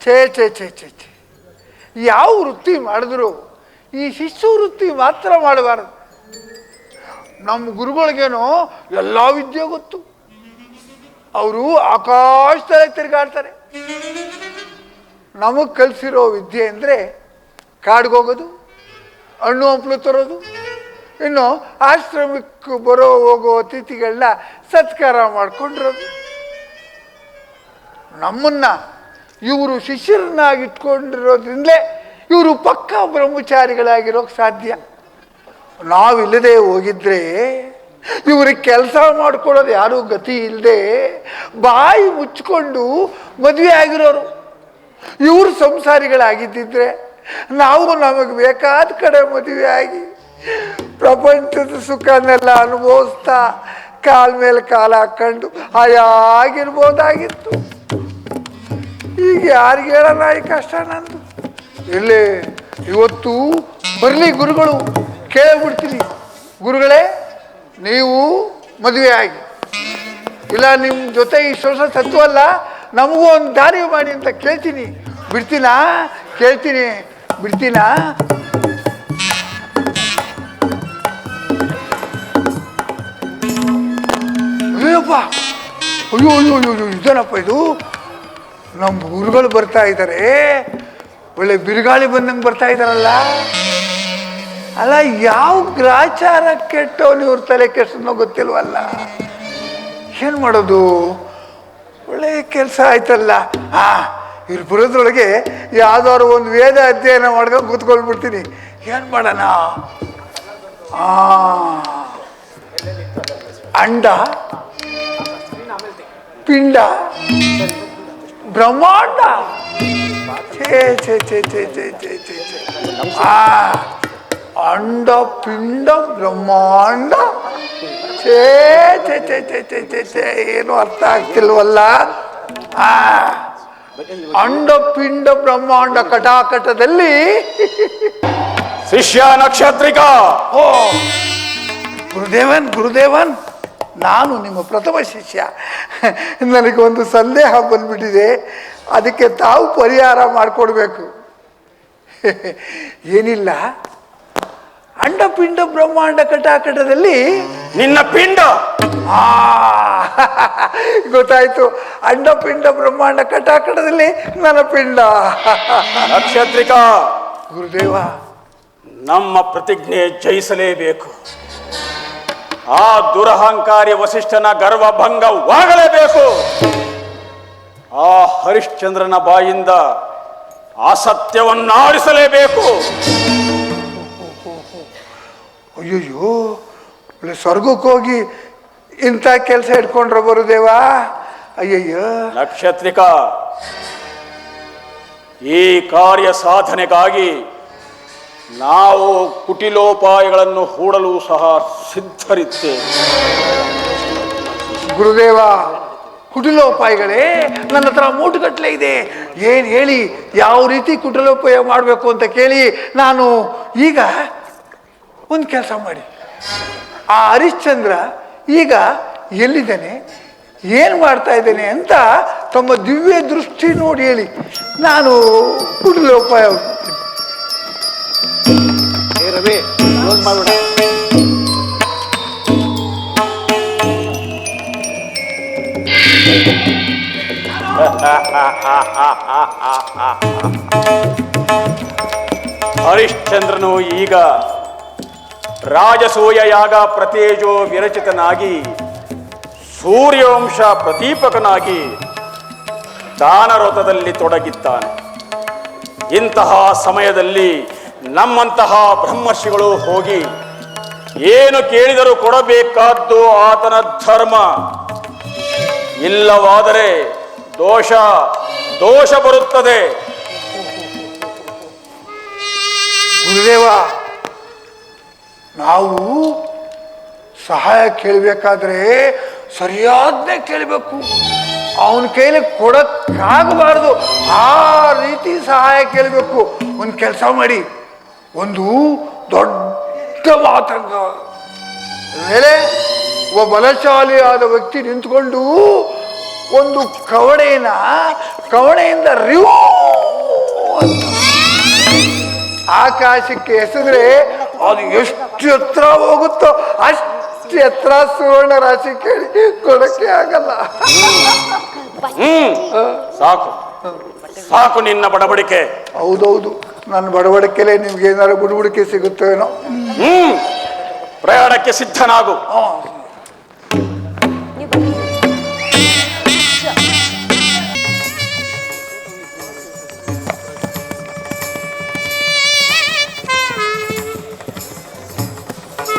ಛೇ ಛೇ ಛೇ ಛೇ ಛೇ, ಯಾವ ವೃತ್ತಿ ಮಾಡಿದ್ರು ಈ ಶಿಶು ವೃತ್ತಿ ಮಾತ್ರ ಮಾಡಬಾರದು. ನಮ್ಮ ಗುರುಗಳಿಗೇನೋ ಎಲ್ಲ ವಿದ್ಯೆ ಗೊತ್ತು. ಅವರು ಆಕಾಶದಲ್ಲೇ ತಿರುಗಾಡ್ತಾರೆ. ನಮಗೆ ಕಲಿಸಿರೋ ವಿದ್ಯೆ ಅಂದರೆ ಕಾಡ್ಗೋಗೋದು, ಹಣ್ಣು ಹಂಪಲು ತರೋದು, ಇನ್ನು ಆಶ್ರಮಕ್ಕೆ ಬರೋ ಹೋಗೋ ಅತಿಥಿಗಳನ್ನ ಸತ್ಕಾರ ಮಾಡ್ಕೊಂಡಿರೋದು. ನಮ್ಮನ್ನ ಇವರು ಶಿಷ್ಯರನ್ನಾಗಿಟ್ಕೊಂಡಿರೋದ್ರಿಂದಲೇ ಇವರು ಪಕ್ಕಾ ಬ್ರಹ್ಮಚಾರಿಗಳಾಗಿರೋಕ್ಕೆ ಸಾಧ್ಯ. ನಾವಿಲ್ಲದೆ ಹೋಗಿದ್ರೆ ಇವ್ರಿಗೆ ಕೆಲಸ ಮಾಡ್ಕೊಳ್ಳೋದು ಯಾರೂ ಗತಿ ಇಲ್ಲದೆ ಬಾಯಿ ಮುಚ್ಕೊಂಡು ಮದುವೆ ಆಗಿರೋರು. ಇವರು ಸಂಸಾರಿಗಳಾಗಿದ್ದಿದ್ರೆ ನಾವು ನಮಗೆ ಬೇಕಾದ ಕಡೆ ಮದುವೆ ಆಗಿ ಪ್ರಪಂಚದ ಸುಖನೆಲ್ಲ ಅನುಭವಿಸ್ತಾ ಕಾಲ ಮೇಲೆ ಕಾಲ ಹಾಕೊಂಡು ಹಾಯಾಗಿರ್ಬೋದಾಗಿತ್ತು. ಈಗ ಯಾರಿಗೆ ಹೇಳೋಣ ಈ ಕಷ್ಟ ನಂದು. ಇಲ್ಲೇ ಇವತ್ತು ಬರಲಿ ಗುರುಗಳು, ಕೇಳಿಬಿಡ್ತೀನಿ. ಗುರುಗಳೇ, ನೀವು ಮದುವೆ ಆಗಿ, ಇಲ್ಲ ನಿಮ್ಮ ಜೊತೆ ಇಷ್ಟು ವರ್ಷ ಸತ್ವಲ್ಲ, ನಮಗೂ ಒಂದು ದಾರಿ ಮಾಡಿ ಅಂತ ಕೇಳ್ತೀನಿ. ಬಿಡ್ತೀನಾ? ಕೇಳ್ತೀನಿ, ಬಿಡ್ತೀನಾ? ಅಯ್ಯಪ್ಪ, ಅಯ್ಯೋ ಅಯ್ಯೋ ಅಯ್ಯೋ, ಇದೇನಪ್ಪ ಇದು? ನಮ್ಮ ಗುರುಗಳು ಬರ್ತಾ ಇದ್ದಾರೆ, ಒಳ್ಳೆ ಬಿರುಗಾಳಿ ಬಂದಂಗೆ ಬರ್ತಾ ಇದ್ದಾರಲ್ಲ. ಅಲ್ಲ, ಯಾವ ಗ್ರಾಚಾರ ಕೆಟ್ಟವನು ಇವ್ರ ತಲೆ ಕೆಟ್ಟನೋ ಗೊತ್ತಿಲ್ವಲ್ಲ. ಏನು ಮಾಡೋದು? ಒಳ್ಳೆ ಕೆಲಸ ಆಯ್ತಲ್ಲ. ಇವ್ರು ಬರೋದ್ರೊಳಗೆ ಯಾವ್ದಾದ್ರು ಒಂದು ವೇದ ಅಧ್ಯಯನ ಮಾಡ್ಕೊಂಡು ಕೂತ್ಕೊಳ್ಬಿಡ್ತೀನಿ. ಏನು ಮಾಡೋಣ? ಅಂಡ, ಪಿಂಡ, ಬ್ರಹ್ಮಾಂಡ. ಛೇ ಛೇ ಛೇ ಛೇ ಛೇ ಛೇ ಛೇ ಛೇ. ಅಂಡ, ಪಿಂಡ, ಬ್ರಹ್ಮಾಂಡ. ಛೇ ಛೇ ಛೇ ಛೇ ಛೇ ಛೇ ಛೇ, ಏನು ಅರ್ಥ ಆಗ್ತಿಲ್ವಲ್ಲ. ಅಂಡ, ಪಿಂಡ, ಬ್ರಹ್ಮಾಂಡ ಕಟಾಕಟದಲ್ಲಿ ಶಿಷ್ಯ ನಕ್ಷತ್ರಿಕ. ಓ ಗುರುದೇವನ್, ಗುರುದೇವನ್, ನಾನು ನಿಮ್ಮ ಪ್ರಥಮ ಶಿಷ್ಯ. ನನಗೊಂದು ಸಂದೇಹ ಬಂದ್ಬಿಟ್ಟಿದೆ, ಅದಕ್ಕೆ ತಾವು ಪರಿಹಾರ ಮಾಡಿಕೊಡ್ಬೇಕು. ಏನಿಲ್ಲ, ಅಂಡಪಿಂಡ ಬ್ರಹ್ಮಾಂಡ ಕಟಾಕಟದಲ್ಲಿ ನಿನ್ನ ಪಿಂಡ. ಗೊತ್ತಾಯ್ತು, ಅಂಡಪಿಂಡ ಬ್ರಹ್ಮಾಂಡ ಕಟಾಕಟದಲ್ಲಿ ನನ್ನ ಪಿಂಡ. ನಕ್ಷತ್ರಿಕ, ಗುರುದೇವ, ನಮ್ಮ ಪ್ರತಿಜ್ಞೆ ಜಯಿಸಲೇಬೇಕು. ಆ ದುರಹಂಕಾರಿ ವಸಿಷ್ಠನ ಗರ್ವಭಂಗವಾಗಲೇಬೇಕು. ಆ ಹರಿಶ್ಚಂದ್ರನ ಬಾಯಿಂದ ಅಸತ್ಯವನ್ನಾಡಿಸಲೇಬೇಕು. ಅಯ್ಯಯ್ಯೋ, ಒಳ್ಳೆ ಸ್ವರ್ಗಕ್ಕೆ ಹೋಗಿ ಇಂಥ ಕೆಲಸ ಇಟ್ಕೊಂಡ್ರ ಬರುದೇವ. ಅಯ್ಯಯ್ಯೋ. ನಕ್ಷತ್ರಿಕ, ಈ ಕಾರ್ಯ ಸಾಧನೆಗಾಗಿ ನಾವು ಕುಟಿಲೋಪಾಯಗಳನ್ನು ಹೂಡಲು ಸಹ ಸಿದ್ಧರಿದ್ದೇವೆ. ಗುರುದೇವ, ಕುಟಿಲೋಪಾಯಗಳೇ? ನನ್ನ ಹತ್ರ ಮೂಟುಗಟ್ಟಲೆ ಇದೆ. ಏನು ಹೇಳಿ, ಯಾವ ರೀತಿ ಕುಟಿಲೋಪಾಯ ಮಾಡಬೇಕು ಅಂತ ಕೇಳಿ. ನಾನು ಈಗ ಒಂದು ಕೆಲಸ ಮಾಡಿ, ಆ ಹರಿಶ್ಚಂದ್ರ ಈಗ ಎಲ್ಲಿದ್ದಾನೆ, ಏನು ಮಾಡ್ತಾ ಇದ್ದೇನೆ ಅಂತ ತಮ್ಮ ದಿವ್ಯ ದೃಷ್ಟಿ ನೋಡಿ ಹೇಳಿ. ನಾನು ಕುಟಿಲೋಪಾಯ ರವಿ ಮಾಡ್ಬೇಡ. ಹರಿಶ್ಚಂದ್ರನು ಈಗ ರಾಜಸೂಯ ಯಾಗ ಪ್ರತೇಜೋ ವಿರಚಿತನಾಗಿ ಸೂರ್ಯವಂಶ ಪ್ರದೀಪಕನಾಗಿ ದಾನವ್ರತದಲ್ಲಿ ತೊಡಗಿದ್ದಾನೆ. ಇಂತಹ ಸಮಯದಲ್ಲಿ ನಮ್ಮಂತಹ ಬ್ರಹ್ಮರ್ಷಿಗಳು ಹೋಗಿ ಏನು ಕೇಳಿದರೂ ಕೊಡಬೇಕಾದ್ದು ಆತನ ಧರ್ಮ. ಇಲ್ಲವಾದರೆ ದೋಷ ದೋಷ ಬರುತ್ತದೆ. ಗುರುದೇವ, ನಾವು ಸಹಾಯ ಕೇಳಬೇಕಾದ್ರೆ ಸರಿಯಾದನ್ನೇ ಕೇಳಬೇಕು. ಅವನ ಕೈಲಿ ಕೊಡಕ್ಕಾಗಬಾರ್ದು, ಆ ರೀತಿ ಸಹಾಯ ಕೇಳಬೇಕು. ಒಂದು ಕೆಲಸ ಮಾಡಿ, ಒಂದು ದೊಡ್ಡ ಮಾತಂಗ ಮೇಲೆ ಒಬ್ಬ ಬಲಶಾಲಿಯಾದ ವ್ಯಕ್ತಿ ನಿಂತ್ಕೊಂಡು ಒಂದು ಕವಣೆಯಿಂದ ರಿವ್ ಅಂತ ಆಕಾಶಕ್ಕೆ ಎಸೆದ್ರೆ ಅದು ಎಷ್ಟು ಎತ್ತರ ಹೋಗುತ್ತೋ ಅಷ್ಟು ಎತ್ತರ ಸುವರ್ಣ ರಾಶಿ ಕೇಳಿ ಕೊಡಕ್ಕೆ ಆಗಲ್ಲ. ಸಾಕು ಸಾಕು ನಿನ್ನ ಬಡಬಡಿಕೆ. ಹೌದೌದು, ನನ್ನ ಬಡವಡಿಕೆಲೆ ನಿಮ್ಗೆ ಏನಾದ್ರು ಬುಡಬುಡಿಕೆ ಸಿಗುತ್ತೇನೋ. ಪ್ರಯಾಣಕ್ಕೆ ಸಿದ್ಧನಾಗು.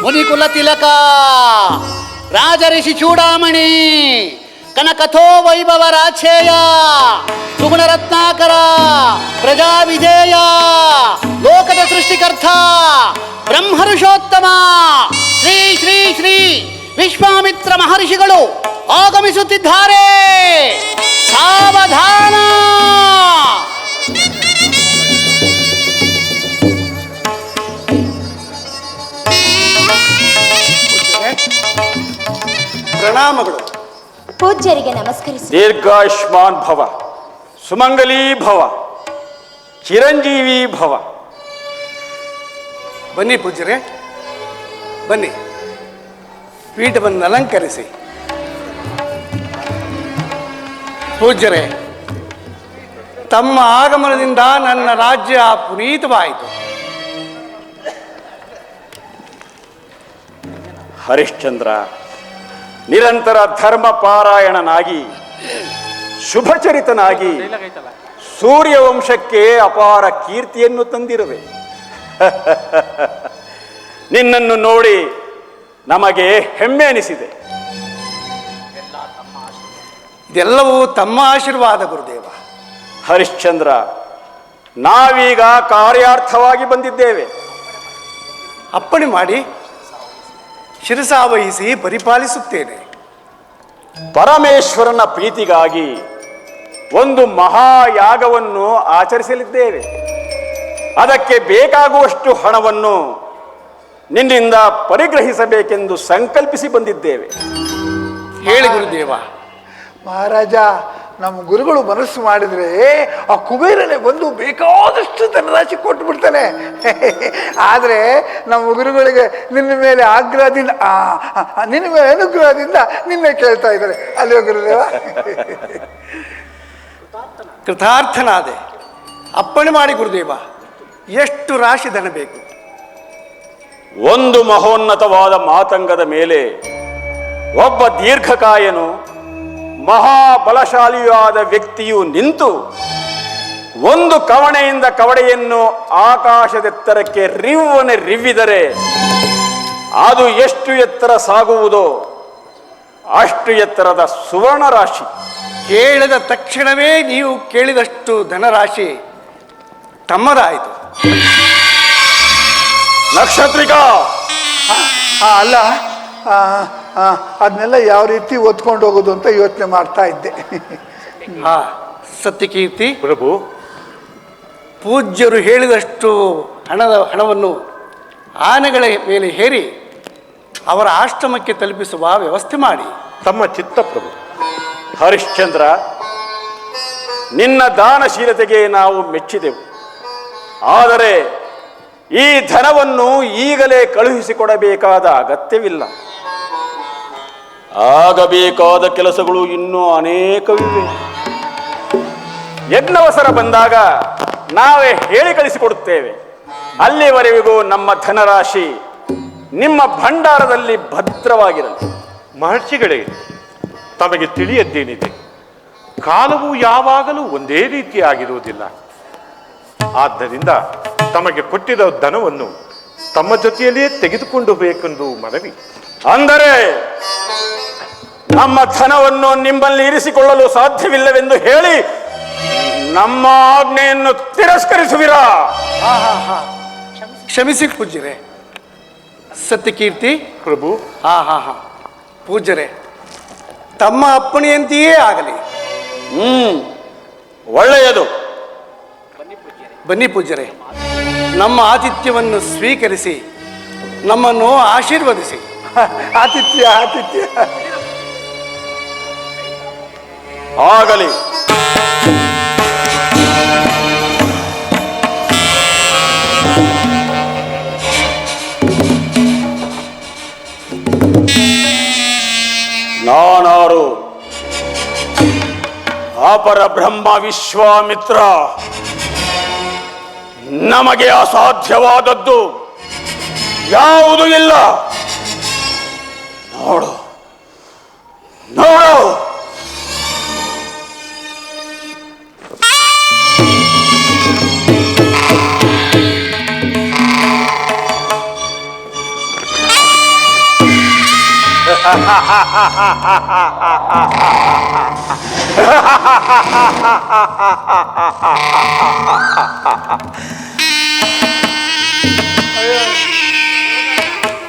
ಮುನಿಕುಲ ತಿಲಕ ರಾಜಋಷಿ ಚೂಡಾಮಣಿ ಕನಕಥೋ ವೈಭವ ರಾಚೇಯ ಸುಗುಣ ರತ್ನಾಕರ ಪ್ರಜಾ ವಿಜೇಯ ಲೋಕದ ಸೃಷ್ಟಿಕರ್ತ ಬ್ರಹ್ಮಋಷೋತ್ತಮ ಶ್ರೀ ಶ್ರೀ ಶ್ರೀ ವಿಶ್ವಾಮಿತ್ರ ಮಹರ್ಷಿಗಳು ಆಗಮಿಸುತ್ತಿದ್ದಾರೆ. ಸಾವಧಾನ. ಪ್ರಣಾಮಗಳು. ಪೂಜ್ಯರಿಗೆ ನಮಸ್ಕರಿಸಿ. ದೀರ್ಘಾಯುಷ್ಮಾನ್ ಭವ, ಸುಮಂಗಲೀ ಭವ, ಚಿರಂಜೀವಿ ಭವ. ಬನ್ನಿ ಪೂಜ್ಯರೇ, ಬನ್ನಿ, ಪೀಠವನ್ನು ಅಲಂಕರಿಸಿ. ಪೂಜ್ಯರೇ, ತಮ್ಮ ಆಗಮನದಿಂದ ನನ್ನ ರಾಜ್ಯ ಪುನೀತವಾಯಿತು. ಹರಿಶ್ಚಂದ್ರ ನಿರಂತರ ಧರ್ಮ ಪಾರಾಯಣನಾಗಿ ಶುಭಚರಿತನಾಗಿ ಸೂರ್ಯವಂಶಕ್ಕೆ ಅಪಾರ ಕೀರ್ತಿಯನ್ನು ತಂದಿರುವೆ. ನಿನ್ನನ್ನು ನೋಡಿ ನಮಗೆ ಹೆಮ್ಮೆ ಅನಿಸಿದೆ. ಇದೆಲ್ಲವೂ ತಮ್ಮ ಆಶೀರ್ವಾದ ಗುರುದೇವ. ಹರಿಶ್ಚಂದ್ರ, ನಾವೀಗ ಕಾರ್ಯಾರ್ಥವಾಗಿ ಬಂದಿದ್ದೇವೆ. ಅಪ್ಪಣೆ ಮಾಡಿ, ಶಿರಸಾವಹಿಸಿ ಪರಿಪಾಲಿಸುತ್ತೇನೆ. ಪರಮೇಶ್ವರನ ಪ್ರೀತಿಗಾಗಿ ಒಂದು ಮಹಾಯಾಗವನ್ನು ಆಚರಿಸಲಿದ್ದೇವೆ. ಅದಕ್ಕೆ ಬೇಕಾಗುವಷ್ಟು ಹಣವನ್ನು ನಿನ್ನಿಂದ ಪರಿಗ್ರಹಿಸಬೇಕೆಂದು ಸಂಕಲ್ಪಿಸಿ ಬಂದಿದ್ದೇವೆ. ಹೇಳಿ ಗುರುದೇವ. ಮಹಾರಾಜ, ನಮ್ಮ ಗುರುಗಳು ಮನಸ್ಸು ಮಾಡಿದ್ರೆ ಆ ಕುಬೇರನೇ ಬಂದು ಬೇಕಾದಷ್ಟು ಧನರಾಶಿ ಕೊಟ್ಟು ಬಿಡ್ತಾನೆ. ಆದರೆ ನಮ್ಮ ಗುರುಗಳಿಗೆ ನಿನ್ನ ಮೇಲೆ ಆಗ್ರಹದಿಂದ ನಿನ್ನ ಮೇಲೆ ಅನುಗ್ರಹದಿಂದ ನಿನ್ನೆ ಕೇಳ್ತಾ ಇದ್ದಾರೆ ಅಲ್ವೋ ಗುರುದೇವ? ಕೃತಾರ್ಥನಾದೆ. ಅಪ್ಪಣೆ ಮಾಡಿ ಗುರುದೇವ. ಎಷ್ಟು ರಾಶಿ ಧನ ಬೇಕು? ಒಂದು ಮಹೋನ್ನತವಾದ ಮಾತಂಗದ ಮೇಲೆ ಒಬ್ಬ ದೀರ್ಘಕಾಯನು ಮಹಾಬಲಶಾಲಿಯಾದ ವ್ಯಕ್ತಿಯು ನಿಂತು ಒಂದು ಕವಣೆಯಿಂದ ಕವಡೆಯನ್ನು ಆಕಾಶದೆತ್ತರಕ್ಕೆ ರಿವ್ವಿದರೆ ಅದು ಎಷ್ಟು ಎತ್ತರ ಸಾಗುವುದೋ ಅಷ್ಟು ಎತ್ತರದ ಸುವರ್ಣ ರಾಶಿ. ಕೇಳಿದ ತಕ್ಷಣವೇ ನೀವು ಕೇಳಿದಷ್ಟು ಧನರಾಶಿ ತಮ್ಮದಾಯಿತು. ನಕ್ಷತ್ರಿಕ, ಅಲ್ಲ, ಅದನ್ನೆಲ್ಲ ಯಾವ ರೀತಿ ಒತ್ಕೊಂಡು ಹೋಗೋದು ಅಂತ ಯೋಚನೆ ಮಾಡ್ತಾ ಇದ್ದೆ. ಸತ್ಯಕೀರ್ತಿ ಪ್ರಭು, ಪೂಜ್ಯರು ಹೇಳಿದಷ್ಟು ಹಣವನ್ನು ಆನೆಗಳ ಮೇಲೆ ಹೇರಿ ಅವರ ಆಶ್ರಮಕ್ಕೆ ತಲುಪಿಸುವ ವ್ಯವಸ್ಥೆ ಮಾಡಿ. ತಮ್ಮ ಚಿತ್ತ ಪ್ರಭು. ಹರಿಶ್ಚಂದ್ರ, ನಿನ್ನ ದಾನಶೀಲತೆಗೆ ನಾವು ಮೆಚ್ಚಿದೆವು. ಆದರೆ ಈ ಧನವನ್ನು ಈಗಲೇ ಕಳುಹಿಸಿಕೊಡಬೇಕಾದ ಅಗತ್ಯವಿಲ್ಲ. ಆಗಬೇಕಾದ ಕೆಲಸಗಳು ಇನ್ನೂ ಅನೇಕವಿವೆ. ಯಜ್ಞವಸರ ಬಂದಾಗ ನಾವೇ ಹೇಳಿ ಕಳಿಸಿಕೊಡುತ್ತೇವೆ. ಅಲ್ಲಿವರೆಗೂ ನಮ್ಮ ಧನರಾಶಿ ನಿಮ್ಮ ಭಂಡಾರದಲ್ಲಿ ಭದ್ರವಾಗಿರಲಿ. ಮಹರ್ಷಿಗಳೇ, ತಮಗೆ ತಿಳಿಯದ್ದೇನಿದೆ, ಕಾಲವು ಯಾವಾಗಲೂ ಒಂದೇ ರೀತಿಯಾಗಿರುವುದಿಲ್ಲ. ಆದ್ದರಿಂದ ತಮಗೆ ಕೊಟ್ಟಿದ್ದ ಧನವನ್ನು ತಮ್ಮ ಜೊತೆಯಲ್ಲಿಯೇ ತೆಗೆದುಕೊಂಡು ಬೇಕೆಂದು ಮನವಿ. ಅಂದರೆ ನಮ್ಮ ಧನವನ್ನು ನಿಮ್ಮಲ್ಲಿ ಇರಿಸಿಕೊಳ್ಳಲು ಸಾಧ್ಯವಿಲ್ಲವೆಂದು ಹೇಳಿ ನಮ್ಮ ಆಜ್ಞೆಯನ್ನು ತಿರಸ್ಕರಿಸುವಿರಾ? ಕ್ಷಮಿಸಿ ಪೂಜ್ಯರೇ. ಸತ್ಯಕೀರ್ತಿ ಪ್ರಭು, ಪೂಜ್ಯರೇ, ತಮ್ಮ ಅಪ್ಪಣೆಯಂತೆಯೇ ಆಗಲಿ. ಒಳ್ಳೆಯದು. ಬನ್ನಿ ಪೂಜ್ಯರೇ, ನಮ್ಮ ಆತಿಥ್ಯವನ್ನು ಸ್ವೀಕರಿಸಿ ನಮ್ಮನ್ನು ಆಶೀರ್ವದಿಸಿ. ಆತಿಥ್ಯ ಆತಿಥ್ಯ. ಆಗಲಿ. ನಾನಾರು ಅಪರ ಬ್ರಹ್ಮ ವಿಶ್ವಾಮಿತ್ರ. ನಮಗೆ ಅಸಾಧ್ಯವಾದದ್ದು ಯಾವುದೂ ಇಲ್ಲ. ನೋಡು ನೋಡು,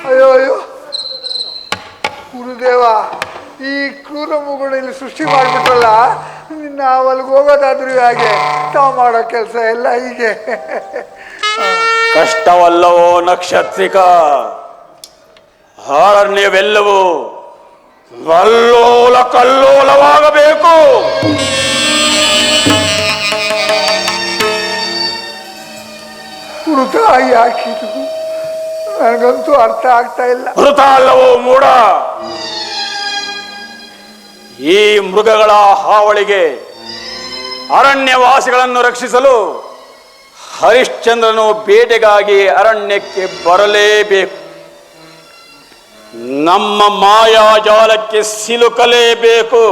ಅಯ್ಯೋ ಅಯ್ಯೋ ಗುರುದೇವ, ಈ ಕ್ರೂರ ಮಗುನ ಇಲ್ಲಿ ಸೃಷ್ಟಿ ಮಾಡಿಬಿಟ್ರಲ್ಲ, ನಾವು ಅಲ್ಲಿಗೆ ಹೋಗೋದಾದ್ರೂ ಹಾಗೆ, ತಾವು ಮಾಡೋ ಕೆಲಸ ಎಲ್ಲ ಹೀಗೆ. ಕಷ್ಟವಲ್ಲವೋ ನಕ್ಷತ್ರಿಕ? ಅರಣ್ಯವೆಲ್ಲವೂ ಅಲ್ಲೋಲ ಕಲ್ಲೋಲವಾಗಬೇಕು. ವೃತ ಯಾಕಿದು ನನಗಂತೂ ಅರ್ಥ ಆಗ್ತಾ ಇಲ್ಲ. ಮೃತ ಅಲ್ಲವೋ ಮೂಢ? ಈ ಮೃಗಗಳ ಹಾವಳಿಗೆ ಅರಣ್ಯವಾಸಿಗಳನ್ನು ರಕ್ಷಿಸಲು ಹರಿಶ್ಚಂದ್ರನು ಬೇಟೆಗಾಗಿ ಅರಣ್ಯಕ್ಕೆ ಬರಲೇಬೇಕು. ನಮ್ಮ ಮಾಯಾಜಾಲಕ್ಕೆ ಸಿಲುಕಲೇಬೇಕು.